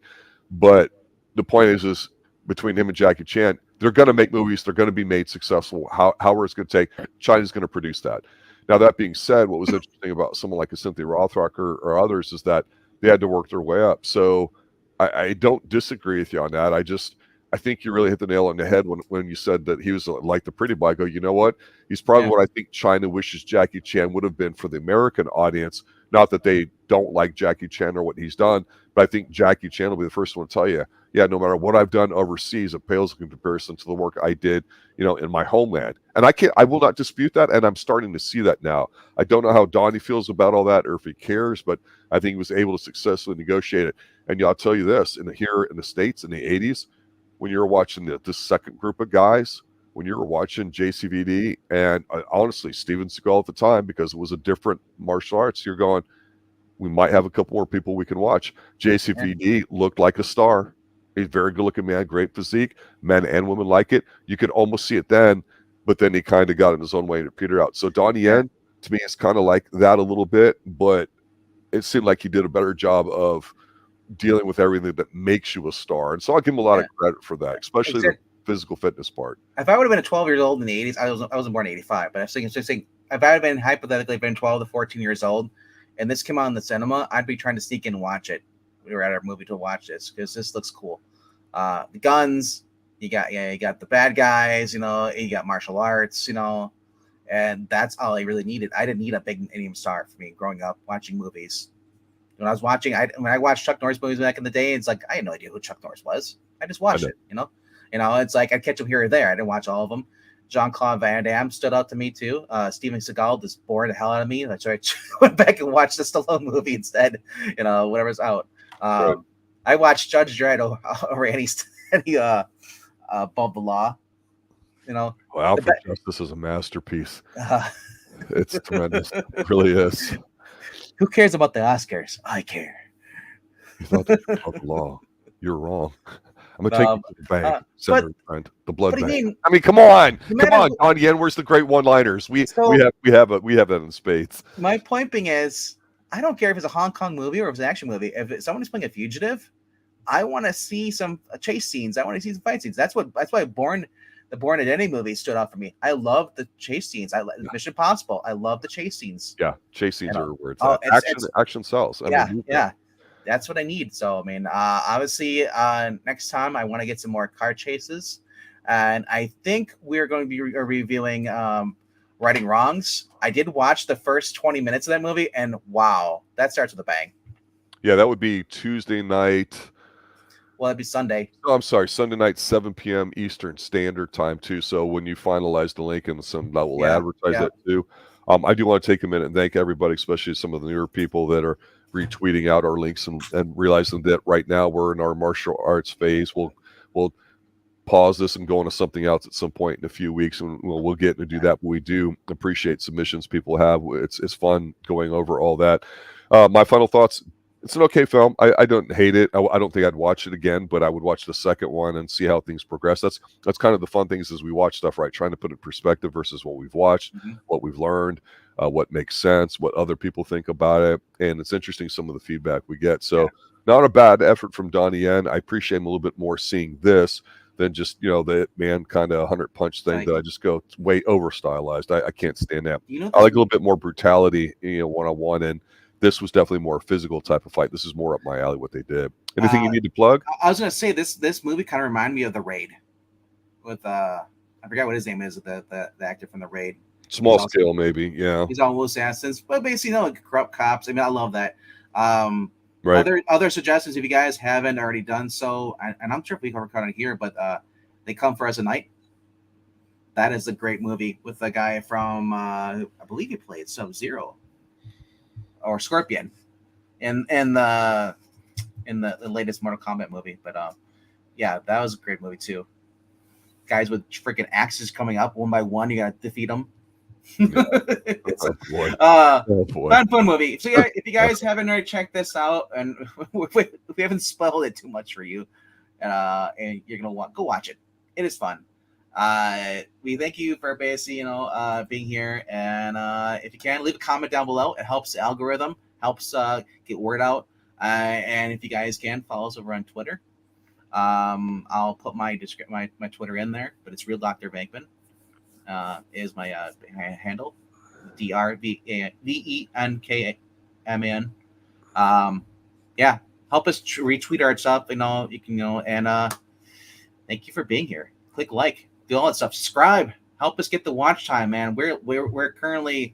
But the point is between him and Jackie Chan, they're going to make movies. They're going to be made successful. However it's going to take, China's going to produce that. Now, that being said, what was interesting about someone like a Cynthia Rothrock or others is that they had to work their way up. So I don't disagree with you on that. I think you really hit the nail on the head when you said that he was like the pretty boy. I go, you know what? He's probably what I think China wishes Jackie Chan would have been for the American audience. Not that they don't like Jackie Chan or what he's done, but I think Jackie Chan will be the first one to tell you, no matter what I've done overseas, it pales in comparison to the work I did, in my homeland. And I will not dispute that. And I'm starting to see that now. I don't know how Donnie feels about all that or if he cares, but I think he was able to successfully negotiate it. And I'll tell you this, here in the States in the 80s, when you were watching the second group of guys, when you were watching JCVD and honestly, Steven Seagal at the time, because it was a different martial arts, you're going, we might have a couple more people we can watch. JCVD looked like a star. He's a very good looking man, great physique. Men and women like it. You could almost see it then, but then he kind of got in his own way and it petered out. So Donnie Yen, to me, is kind of like that a little bit, but it seemed like he did a better job of dealing with everything that makes you a star. And so I'll give him a lot of credit for that, especially the physical fitness part. If I would have been 12 years old in the 80s, I wasn't born in 85, but I was thinking, if I had been hypothetically been 12 to 14 years old and this came out in the cinema, I'd be trying to sneak in and watch it. We were at our movie to watch this because this looks cool. The guns, you got the bad guys, you got martial arts, and that's all I really needed. I didn't need a big name star for me growing up watching movies. When I watched Chuck Norris movies back in the day, it's like I had no idea who Chuck Norris was. I just watched it, it's like I'd catch him here or there. I didn't watch all of them. Jean-Claude Van Damme stood out to me too. Steven Seagal just bored the hell out of me. That's why I went back and watched the Stallone movie instead. Whatever's out. I watched Judge Dredd over any Above the Law. Well, Alfred Justice is a masterpiece. It's tremendous. It really is. Who cares about the Oscars? I care. You thought that was about the law. You're wrong. I'm gonna take you to the bank, friend. The blood bank. I mean, come on, Donnie Yen. Where's the great one-liners? We have that in spades. My point being is, I don't care if it's a Hong Kong movie or if it's an action movie. If someone's playing a fugitive, I want to see some chase scenes. I want to see some fight scenes. That's why the Born Identity movie stood out for me. I love the chase scenes. I Mission Impossible. I love the chase scenes. Yeah, chase scenes are words. Action sells. That's what I need. So obviously, next time I want to get some more car chases, and I think we're going to be reviewing Righting Wrongs. I did watch the first 20 minutes of that movie, and wow, that starts with a bang. Yeah, that would be Tuesday night. Well, it'd be Sunday. Oh, I'm sorry, Sunday night, 7 p.m. Eastern Standard Time, too. So when you finalize the link, and that will advertise that, too. I do want to take a minute and thank everybody, especially some of the newer people that are retweeting out our links and realizing that right now we're in our martial arts phase. We'll pause this and go into something else at some point in a few weeks, and we'll get to do that. But we do appreciate submissions people have. It's fun going over all that. My final thoughts. It's an okay film. I don't hate it. I don't think I'd watch it again, but I would watch the second one and see how things progress. That's kind of the fun things as we watch stuff, right? Trying to put it in perspective versus what we've watched, what we've learned, what makes sense, what other people think about it. And it's interesting some of the feedback we get. So not a bad effort from Donnie Yen. I appreciate him a little bit more seeing this than just, the Itman kind of 100-punch thing that I just go way over stylized. I can't stand that. I like a little bit more brutality, one-on-one, and this was definitely more a physical type of fight. This is more up my alley, what they did. Anything you need to plug? I was going to say, this movie kind of reminded me of The Raid with, I I forgot what his name is. The actor from the Raid. Small scale, maybe. Yeah. He's all loose assassins, but basically, corrupt cops. I mean, I love that. Right. Other suggestions, if you guys haven't already done so, and I'm sure we covered it here, but They Come for Us at Night. That is a great movie with the guy from I believe he played Sub-Zero or Scorpion in the latest Mortal Kombat movie. But yeah, that was a great movie too. Guys with freaking axes coming up one by one, you gotta defeat them. Yeah. Fun movie. So yeah, if you guys haven't already checked this out, and we haven't spoiled it too much for you, and you're gonna go watch it. It is fun. We thank you for basically being here, and if you can, leave a comment down below. It helps the algorithm, helps get word out. And if you guys can, follow us over on Twitter. I'll put my Twitter in there, but it's Real Dr. Venkman. Is my handle, DRVENKMAN. Yeah, help us retweet our stuff. You can and thank you for being here. Click like, do all that stuff. Subscribe. Help us get the watch time, man. We're currently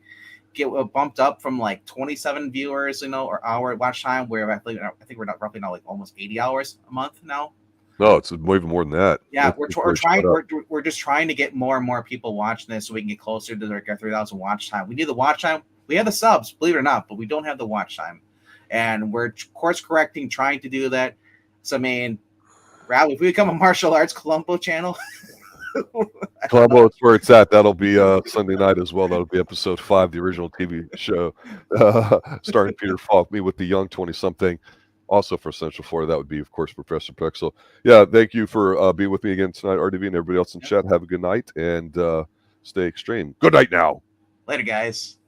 get bumped up from like 27 viewers, or hour watch time. Where I think we're not roughly now like almost 80 hours a month now. No, it's way more than that. Yeah, we're trying. We're just trying to get more and more people watching this so we can get closer to their 3,000 watch time. We need the watch time. We have the subs, believe it or not, but we don't have the watch time, and we're course correcting, trying to do that. So I mean, Rob, if we become a martial arts Columbo channel, Columbo, it's where it's at. That'll be Sunday night as well. That'll be episode 5, the original TV show, starring Peter Falk, me with the young 20-something. Also for Central Florida, that would be, of course, Professor Pexel. Yeah, thank you for being with me again tonight, RDV, and everybody else in chat. Have a good night and stay extreme. Good night now. Later, guys.